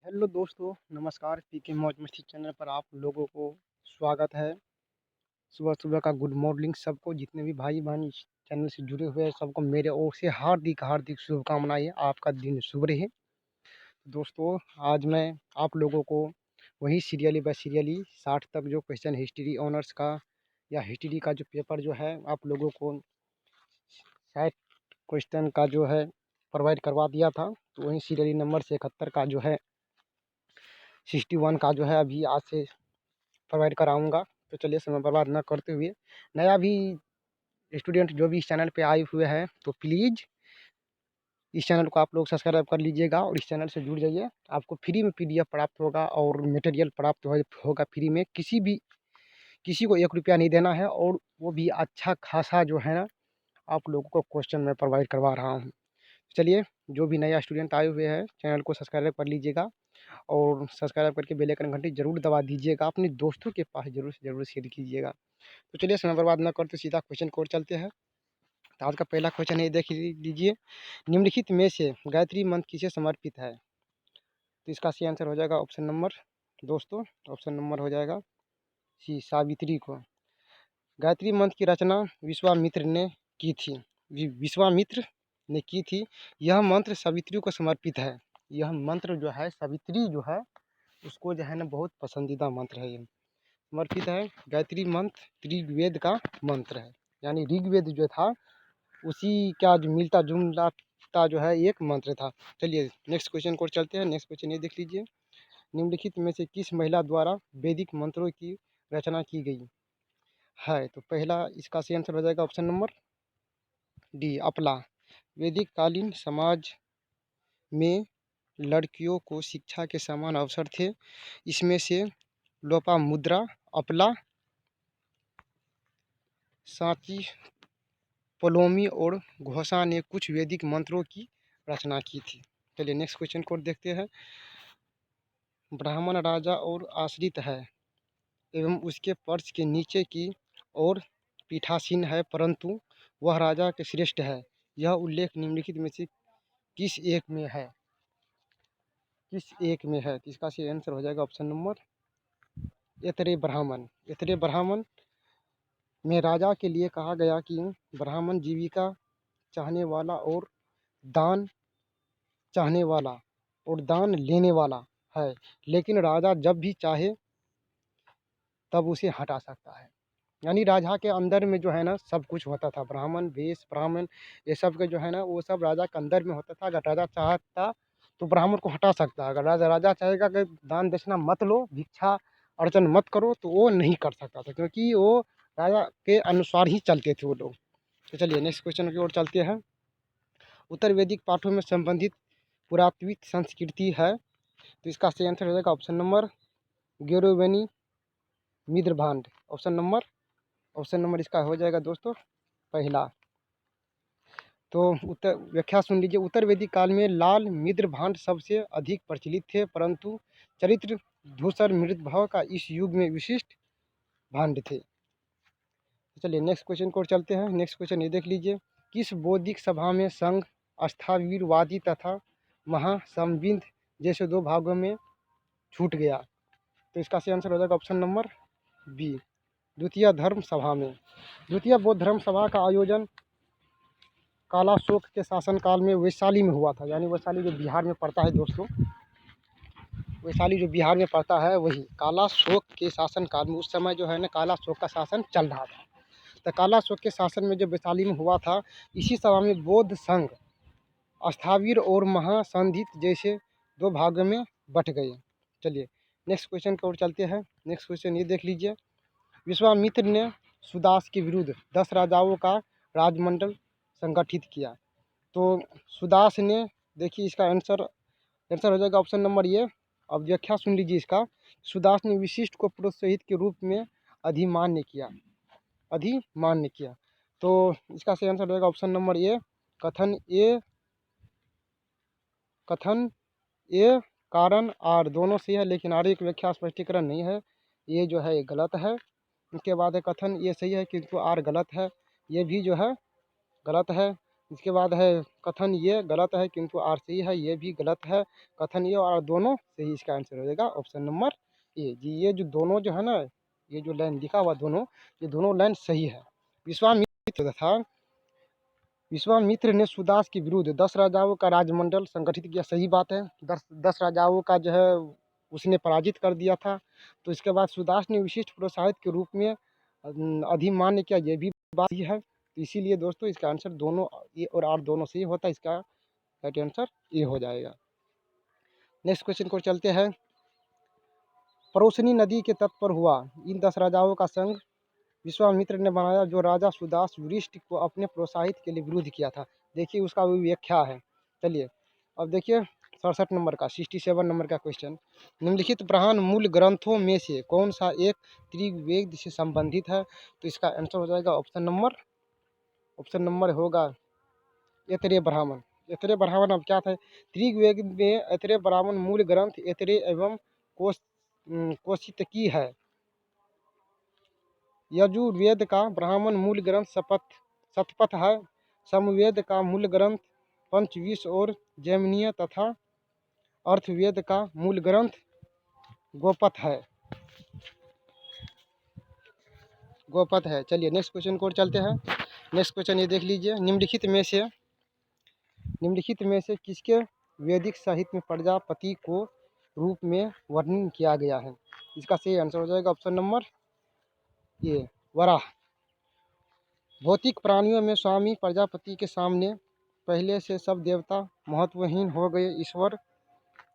Hello दोस्तों, नमस्कार। पीके मौज मस्ती चैनल पर आप लोगों को स्वागत है। सुबह-सुबह का गुड मॉर्निंग सबको, जितने भी भाई-बहन इस चैनल से जुड़े हुए हैं, सबको मेरे ओर से हार्दिक-हार्दिक शुभकामनाएँ। आपका दिन शुभ रहे। दोस्तों, आज मैं आप लोगों को वही सीरियली बाय सीरियली 60 तक जो क्वेश्चन हिस्ट्री ऑनर्स का या हिस्ट्री का जो पेपर जो है, आप लोगों को 60 क्वेश्चन का जो है प्रोवाइड करवा दिया था। तो वही सीरियली नंबर से 71 का जो है 61 का जो है अभी आज से प्रोवाइड कराऊँगा। तो चलिए समय बर्बाद ना करते हुए, नया भी स्टूडेंट जो भी इस चैनल पे आए हुए हैं, तो प्लीज़ इस चैनल को आप लोग सब्सक्राइब कर लीजिएगा और इस चैनल से जुड़ जाइए। आपको फ्री में पीडीएफ प्राप्त होगा और मटेरियल प्राप्त होगा फ्री में। किसी को ₹1 नहीं देना है, और वो भी अच्छा खासा जो है ना, आप लोगों को क्वेश्चन मैं प्रोवाइड करवा रहा हूँ। चलिए, जो भी नया स्टूडेंट आए हुए हैं, चैनल को सब्सक्राइब कर लीजिएगा और सब्सक्राइब करके बेल आइकन घंटी ज़रूर दबा दीजिएगा। अपने दोस्तों के पास ज़रूर से ज़रूर शेयर कीजिएगा। तो चलिए, समय बर्बाद ना करते सीधा क्वेश्चन की ओर चलते हैं। तो आज का पहला क्वेश्चन है, देख लीजिए। निम्नलिखित में से गायत्री मंत्र किसे समर्पित है? तो इसका सही आंसर हो जाएगा ऑप्शन नंबर, दोस्तों ऑप्शन नंबर हो जाएगा सी, सावित्री को। गायत्री मंत्र की रचना विश्वामित्र ने की थी। विश्वामित्र ने की थी। यह मंत्र सावित्री को समर्पित है। यह मंत्र जो है, सावित्री जो है, उसको जो है ना बहुत पसंदीदा मंत्र है। ये समर्पित है। गायत्री मंत्र ऋग्वेद का मंत्र है, यानी ऋग्वेद जो था उसी का जो मिलता जुलता जो है एक मंत्र था। चलिए नेक्स्ट क्वेश्चन को चलते हैं। नेक्स्ट क्वेश्चन ये देख लीजिए। निम्नलिखित में से किस महिला द्वारा वैदिक मंत्रों की रचना की गई है? तो पहला इसका सही आंसर हो जाएगा ऑप्शन नंबर डी, अपला। वैदिक कालीन समाज में लड़कियों को शिक्षा के समान अवसर थे। इसमें से लोपामुद्रा, अपला, सांची, पलोमी और घोषा ने कुछ वैदिक मंत्रों की रचना की थी। चलिए नेक्स्ट क्वेश्चन को देखते हैं। ब्राह्मण राजा और आश्रित है एवं उसके पर्श के नीचे की ओर पीठासीन है, परंतु वह राजा के श्रेष्ठ है। यह उल्लेख निम्नलिखित में से किस एक में है? किस एक में है? तो इसका सही आंसर हो जाएगा ऑप्शन नंबर एतरे ब्राह्मण। एतरे ब्राह्मण में राजा के लिए कहा गया कि ब्राह्मण जीविका चाहने वाला और दान चाहने वाला और दान लेने वाला है, लेकिन राजा जब भी चाहे तब उसे हटा सकता है। यानी राजा के अंदर में जो है ना सब कुछ होता था। ब्राह्मण वेश, ब्राह्मण ये सब के जो है ना वो सब राजा के अंदर में होता था। अगर राजा चाहता तो ब्राह्मण को हटा सकता है। अगर राजा चाहेगा कि दान दक्षिणा मत लो, भिक्षा अर्चन मत करो, तो वो नहीं कर सकता था, क्योंकि वो राजा के अनुसार ही चलते थे वो लोग। तो चलिए नेक्स्ट क्वेश्चन की ओर चलते हैं। उत्तर वैदिक पाठों में संबंधित पुरातत्विक संस्कृति है। तो इसका सही आंसर हो जाएगा ऑप्शन नंबर गेरोवेनी मिद्रभांड। ऑप्शन नंबर इसका हो जाएगा दोस्तों पहला। तो उत्तर व्याख्या सुन लीजिए। उत्तर वैदिक काल में लाल मिद्रभांड सबसे अधिक प्रचलित थे, परंतु चरित्र धूसर मृतभाव का इस युग में विशिष्ट भांड थे। चलिए नेक्स्ट क्वेश्चन को चलते हैं। नेक्स्ट क्वेश्चन ये देख लीजिए। किस बौद्धिक सभा में संघ अस्थावीरवादी तथा महासंविद जैसे दो भागों में छूट गया? तो इसका सही आंसर हो जाएगा ऑप्शन नंबर बी, द्वितीय धर्म सभा में। द्वितीय बौद्ध धर्म सभा का आयोजन कालाशोक के शासनकाल में वैशाली में हुआ था। यानी वैशाली जो बिहार में पड़ता है दोस्तों, वैशाली जो बिहार में पड़ता है वही कालाशोक के शासनकाल में। उस समय जो है ना कालाशोक का शासन चल रहा था। तो कालाशोक के शासन में जो वैशाली में हुआ था, इसी सभा में बौद्ध संघ अस्थावीर और महासंधित जैसे दो भागों में बट गए। चलिए नेक्स्ट क्वेश्चन की ओर चलते हैं। नेक्स्ट क्वेश्चन ये देख लीजिए। विश्वामित्र ने सुदास के विरुद्ध 10 राजाओं का राजमंडल संगठित किया। तो सुदास ने, देखिए इसका आंसर हो जाएगा ऑप्शन नंबर ये। अब व्याख्या सुन लीजिए इसका। सुदास ने विशिष्ट को प्रोत्साहित के रूप में अधिमान्य किया। तो इसका सही आंसर हो जाएगा ऑप्शन नंबर ए, कथन ए कारण आर दोनों सही है, लेकिन आर एक व्याख्या स्पष्टीकरण नहीं है। ये जो है गलत है। उसके बाद है कथन ये सही है किंतु आर गलत है। ये भी जो है गलत है। इसके बाद है कथन ये गलत है किंतु आर सही है, ये भी गलत है। कथन ये और आर दोनों सही, इसका आंसर हो जाएगा ऑप्शन नंबर ए जी। ये जो दोनों जो है ना, ये जो लाइन लिखा हुआ दोनों, ये दोनों लाइन सही है। विश्वामित्र था, विश्वामित्र ने सुदास के विरुद्ध 10 राजाओं का राजमंडल संगठित किया, सही बात है। 10 राजाओं का जो है उसने पराजित कर दिया था। तो इसके बाद सुदास ने विशिष्ट पुरोहित के रूप में अधिमान्य किया, ये भी बात ही है। तो इसीलिए दोस्तों इसका आंसर दोनों ए और आर दोनों सही होता है, इसका राइट आंसर ए हो जाएगा। नेक्स्ट क्वेश्चन को चलते हैं। परोसनी नदी के तट पर हुआ इन 10 राजाओं का संघ विश्वामित्र ने बनाया, जो राजा सुदास वरिष्ठ को अपने प्रोत्साहित के लिए विरोध किया था। देखिए उसका भी व्याख्या है। चलिए अब देखिए 67 नंबर का 67 नंबर का क्वेश्चन। निम्नलिखित प्रधान मूल ग्रंथों में से कौन सा एक त्रिवेद से संबंधित है? तो इसका आंसर हो जाएगा ऑप्शन नंबर होगा ऐतरेय ब्राह्मण। ऐतरेय ब्राह्मण अब क्या था? त्रिवेद में ऐतरेय ब्राह्मण मूल ग्रंथ ऐतरेय एवं कौशितकी है। यजुर्वेद का ब्राह्मण मूल ग्रंथ शतपथ है। सामवेद का मूल ग्रंथ पंचविंश और जैमिनीय तथा अर्थवेद का मूल ग्रंथ गोपथ है। चलिए नेक्स्ट क्वेश्चन को चलते हैं। नेक्स्ट क्वेश्चन ये देख लीजिए। निम्नलिखित में से किसके वैदिक साहित्य में प्रजापति को रूप में वर्णन किया गया है? इसका सही आंसर हो जाएगा ऑप्शन नंबर ए वराह। भौतिक प्राणियों में स्वामी प्रजापति के सामने पहले से सब देवता महत्वहीन हो गए। ईश्वर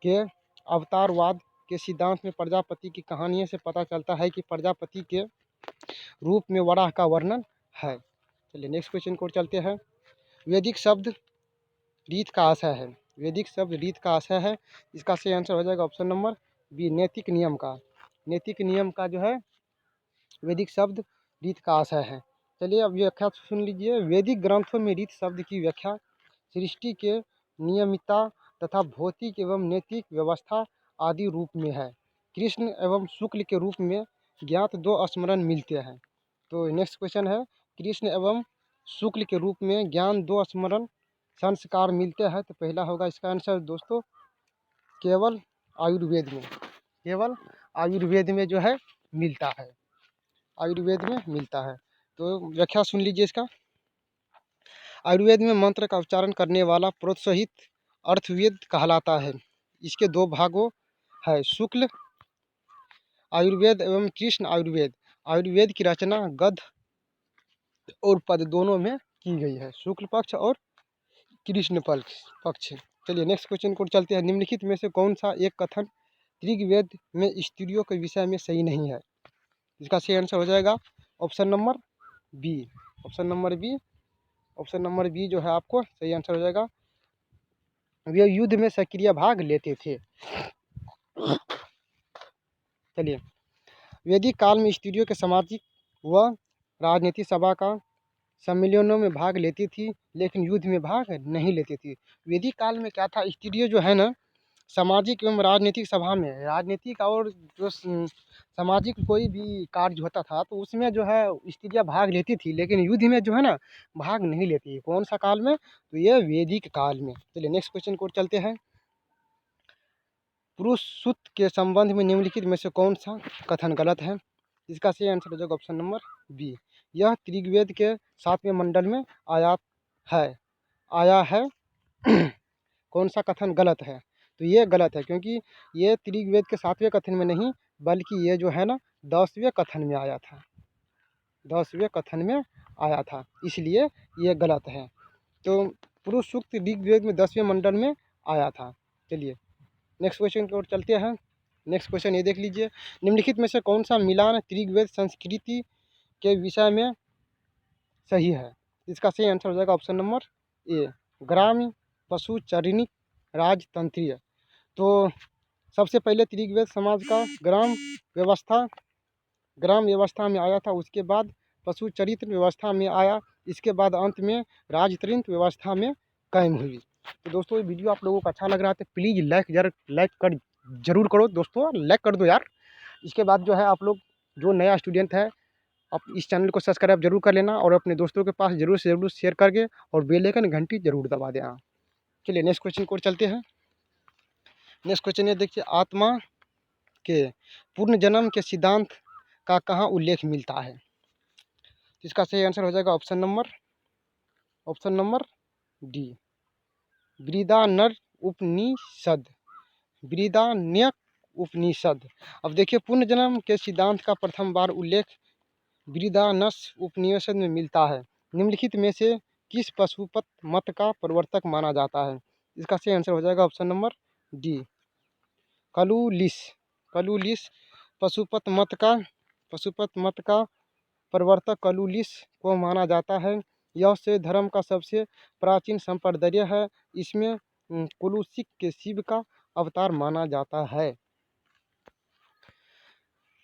के अवतारवाद के सिद्धांत में प्रजापति की कहानी से पता चलता है कि प्रजापति के रूप में वराह का वर्णन है। चलिए नेक्स्ट क्वेश्चन को चलते हैं। वैदिक शब्द रीत का आशय है। वैदिक शब्द रीत का आशय है, इसका सही आंसर हो जाएगा ऑप्शन नंबर बी नैतिक नियम का। नैतिक नियम का जो है वैदिक शब्द रीत का आशय है। चलिए अब व्याख्या सुन लीजिए। वैदिक ग्रंथों में रीत शब्द की व्याख्या सृष्टि के नियमितता तथा भौतिक एवं नैतिक व्यवस्था आदि रूप में है। कृष्ण एवं शुक्ल के रूप में ज्ञात 2 स्मरण मिलते हैं। तो नेक्स्ट क्वेश्चन है, कृष्ण एवं शुक्ल के रूप में ज्ञान 2 स्मरण संस्कार मिलते हैं। तो पहला होगा इसका आंसर दोस्तों केवल आयुर्वेद में जो है मिलता है, आयुर्वेद में मिलता है। तो व्याख्या सुन लीजिए इसका। आयुर्वेद में मंत्र का उच्चारण करने वाला प्रोत्साहित अर्थवेद कहलाता है। इसके 2 भागों है, शुक्ल आयुर्वेद एवं कृष्ण आयुर्वेद। आयुर्वेद की रचना गद्य और पद दोनों में की गई है, शुक्ल पक्ष और कृष्ण पक्ष। चलिए नेक्स्ट क्वेश्चन को चलते हैं। निम्नलिखित में से कौन सा एक कथन ऋग्वेद में स्त्रियों के विषय में सही नहीं है? इसका सही आंसर हो जाएगा option number B. Option number B जो है आपको सही आंसर हो जाएगा। वे युद्ध में सक्रिय भाग लेते थे। चलिए वैदिक काल में स्त्रियों के सामाजिक व राजनीतिक सभा का सम्मेलनों में भाग लेती थी, लेकिन युद्ध में भाग नहीं लेती थी। वैदिक काल में क्या था, स्त्रियाँ जो है ना सामाजिक एवं राजनीतिक सभा में, राजनीतिक और जो सामाजिक कोई भी कार्य होता था तो उसमें जो है स्त्रियाँ भाग लेती थी, लेकिन युद्ध में जो है ना भाग नहीं लेती। कौन सा काल में? तो ये वैदिक काल में। चलिए नेक्स्ट क्वेश्चन को चलते हैं। पुरुष सूक्त के संबंध में निम्नलिखित में से कौन सा कथन गलत है? इसका सही आंसर हो जाएगा ऑप्शन नंबर बी। यह ऋग्वेद के 7वें मंडल में आया है। कौन सा कथन गलत है? तो ये गलत है, क्योंकि ये ऋग्वेद के 7वें कथन में नहीं, बल्कि ये जो है ना 10वें कथन में आया था, 10वें कथन में आया था, इसलिए ये गलत है। तो पुरुष सूक्त ऋग्वेद में 10वें मंडल में आया था। चलिए नेक्स्ट क्वेश्चन की ओर चलते हैं। नेक्स्ट क्वेश्चन ये देख लीजिए। निम्नलिखित में से कौन सा मिलान ऋग्वेद संस्कृति के विषय में सही है? इसका सही आंसर हो जाएगा ऑप्शन नंबर ए ग्राम्य पशु चरणिक राजतंत्रीय। तो सबसे पहले ऋग्वेद समाज का ग्राम व्यवस्था में आया था, उसके बाद पशु चरित्र व्यवस्था में आया, इसके बाद अंत में राजतंत्र व्यवस्था में कायम हुई। तो दोस्तों ये वीडियो आप लोगों को अच्छा लग रहा है तो प्लीज़ लाइक कर जरूर करो दोस्तों, लाइक कर दो यार। इसके बाद जो है आप लोग जो नया स्टूडेंट है आप इस चैनल को सब्सक्राइब जरूर कर लेना और अपने दोस्तों के पास जरूर से जरूर शेयर करके और बेल आइकन घंटी जरूर दबा देना। चलिए नेक्स्ट क्वेश्चन को चलते हैं। नेक्स्ट क्वेश्चन ये देखिए, आत्मा के पूर्ण जन्म के सिद्धांत का कहाँ उल्लेख मिलता है? इसका सही आंसर हो जाएगा option number D, Brihadaranyaka Upanishad. Brihadaranyaka Upanishad. अब देखिए, पुण्य जन्म के सिद्धांत का प्रथम बार उल्लेख बृहदारण्यक उपनिषद में मिलता है। निम्नलिखित में से किस पशुपत मत का प्रवर्तक माना जाता है? इसका सही आंसर हो जाएगा ऑप्शन नंबर डी, कलुलिस। कलुलिस पशुपत मत का प्रवर्तक कलुलिस को माना जाता है। यह से धर्म का सबसे प्राचीन संप्रदाय है। इसमें कुलुसिक के शिव का अवतार माना जाता है।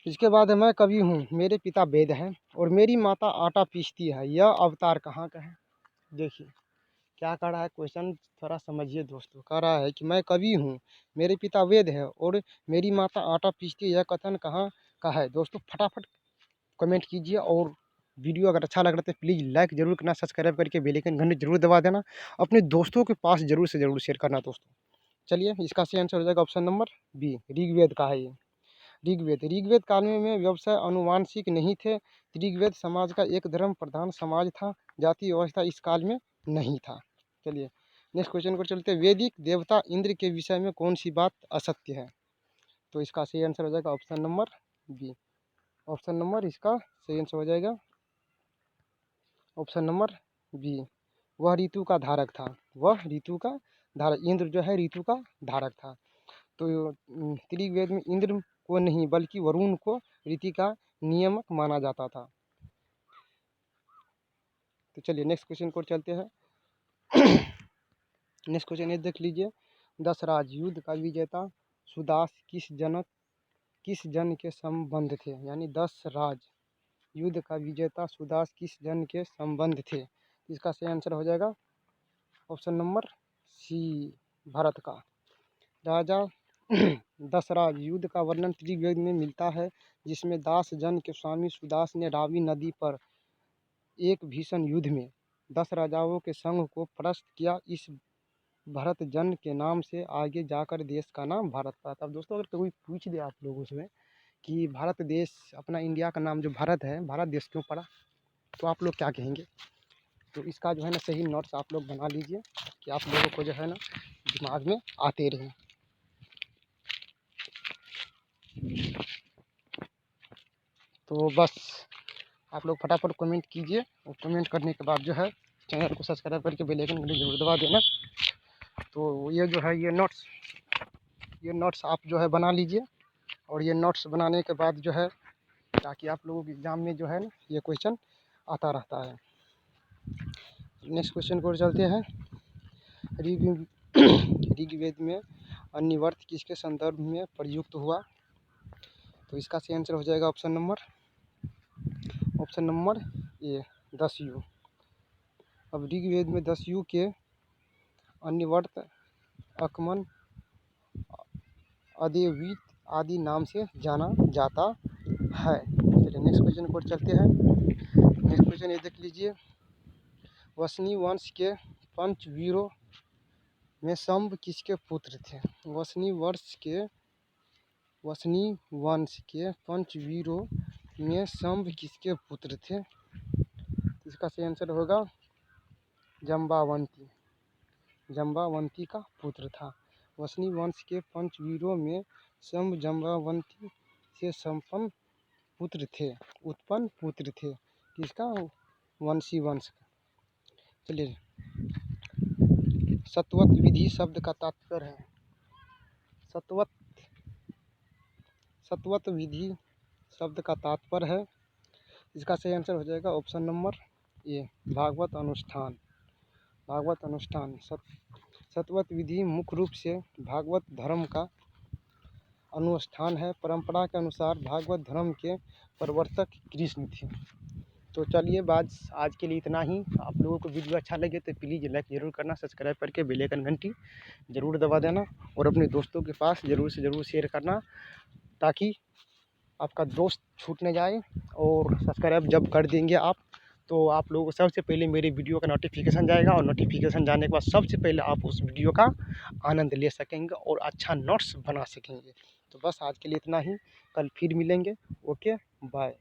इसके बाद मैं कवि हूँ, मेरे पिता वेद हैं और मेरी माता आटा पीसती है, यह अवतार कहाँ का है? देखिए क्या कह रहा है क्वेश्चन, थोड़ा समझिए दोस्तों। कह रहा है कि मैं कवि हूँ, मेरे पिता वेद है और मेरी माता आटा पीसती है, यह कथन कहाँ का है? दोस्तों फटाफट कमेंट कीजिए और वीडियो अगर अच्छा लग रहा है तो प्लीज़ लाइक जरूर करना, सब्सक्राइब करके बेल आइकन घंटी जरूर दबा देना, अपने दोस्तों के पास जरूर से जरूर शेयर करना दोस्तों। चलिए इसका सही आंसर हो जाएगा ऑप्शन नंबर बी, ऋग्वेद का है ये। ऋग्वेद काल में व्यवसाय अनुवांशिक नहीं थे। ऋग्वेद समाज का एक धर्म प्रधान समाज था, जाति व्यवस्था इस काल में नहीं था। चलिए नेक्स्ट क्वेश्चन को चलते हैं। वैदिक देवता इंद्र के विषय में कौन सी बात असत्य है? तो इसका सही आंसर हो जाएगा option number B. Option number इसका सही आंसर हो जाएगा ऑप्शन नंबर बी, वह ऋतु का धारक था। वह ऋतु का धारक, इंद्र जो है ऋतु का धारक था। तो ऋग्वेद में इंद्र को नहीं बल्कि वरुण को ऋतु का नियामक माना जाता था। तो चलिए नेक्स्ट क्वेश्चन को चलते हैं। नेक्स्ट क्वेश्चन ये देख लीजिए, दशराज युद्ध का विजेता सुदास किस जन के संबंध थे? यानी दशराज युद्ध का विजेता सुदास किस जन के संबंध थे? इसका सही आंसर हो जाएगा ऑप्शन नंबर सी, भारत का राजा दशराज युद्ध का वर्णन ऋग्वेद में मिलता है, जिसमें दास जन के स्वामी सुदास ने रावी नदी पर एक भीषण युद्ध में 10 राजाओं के संघ को परास्त किया। इस भरत जन के नाम से आगे जाकर देश का नाम भारत पड़ा। अब दोस्तों अगर कोई पूछ दे आप लोगों से कि भारत देश, अपना इंडिया का नाम जो भारत है, भारत देश क्यों पड़ा, तो आप लोग क्या कहेंगे? तो इसका जो है ना सही नोट्स आप लोग बना लीजिए कि आप लोगों को जो है ना दिमाग में आते रहे। तो बस आप लोग फटाफट कमेंट कीजिए और कमेंट करने के बाद जो है चैनल को सब्सक्राइब करके बेल आइकन घंटी जरूर दबा देना। तो ये जो है ये नोट्स आप जो है बना लीजिए और ये नोट्स बनाने के बाद जो है ताकि आप लोगों के एग्ज़ाम में जो है ना ये क्वेश्चन आता रहता है। नेक्स्ट क्वेश्चन को चलते हैं। ऋग्वेद में अन्यवर्त किसके संदर्भ में प्रयुक्त हुआ? तो इसका सही आंसर हो जाएगा ऑप्शन नंबर ए, दस्यु। अब ऋग्वेद में दस्यु के अन्यवर्त अकमन अदेवित आदि नाम से जाना जाता है। चलिए नेक्स्ट क्वेश्चन को चलते हैं। नेक्स्ट क्वेश्चन ये देख लीजिए, वसनी वंश के पंचवीरों में शंभ किसके पुत्र थे? वसनी वंश के पंचवीरों में शंभ किसके पुत्र थे? इसका सही आंसर होगा जम्बावंती का पुत्र था। वसनी वंश के पंचवीरों में शंभ जम्बावंती से उत्पन्न पुत्र थे। किसका? वंशी वंश का। चलिए सत्वत विधि शब्द का तात्पर्य है, सत्वत विधि शब्द का तात्पर्य है। इसका सही आंसर हो जाएगा ऑप्शन नंबर ए, भागवत अनुष्ठान। सत्वत विधि मुख्य रूप से भागवत धर्म का अनुष्ठान है। परंपरा के अनुसार भागवत धर्म के प्रवर्तक कृष्ण थे। तो चलिए आज के लिए इतना ही। आप लोगों को वीडियो अच्छा लगे तो प्लीज़ लाइक ज़रूर करना, सब्सक्राइब करके बेल आइकन घंटी ज़रूर दबा देना और अपने दोस्तों के पास ज़रूर से ज़रूर शेयर करना, ताकि आपका दोस्त छूट न जाए। और सब्सक्राइब जब कर देंगे आप, तो आप लोगों को सबसे पहले मेरे वीडियो का नोटिफिकेशन जाएगा, और नोटिफिकेशन जाने के बाद सबसे पहले आप उस वीडियो का आनंद ले सकेंगे और अच्छा नोट्स बना सकेंगे। तो बस आज के लिए इतना ही, कल फिर मिलेंगे। Okay, bye.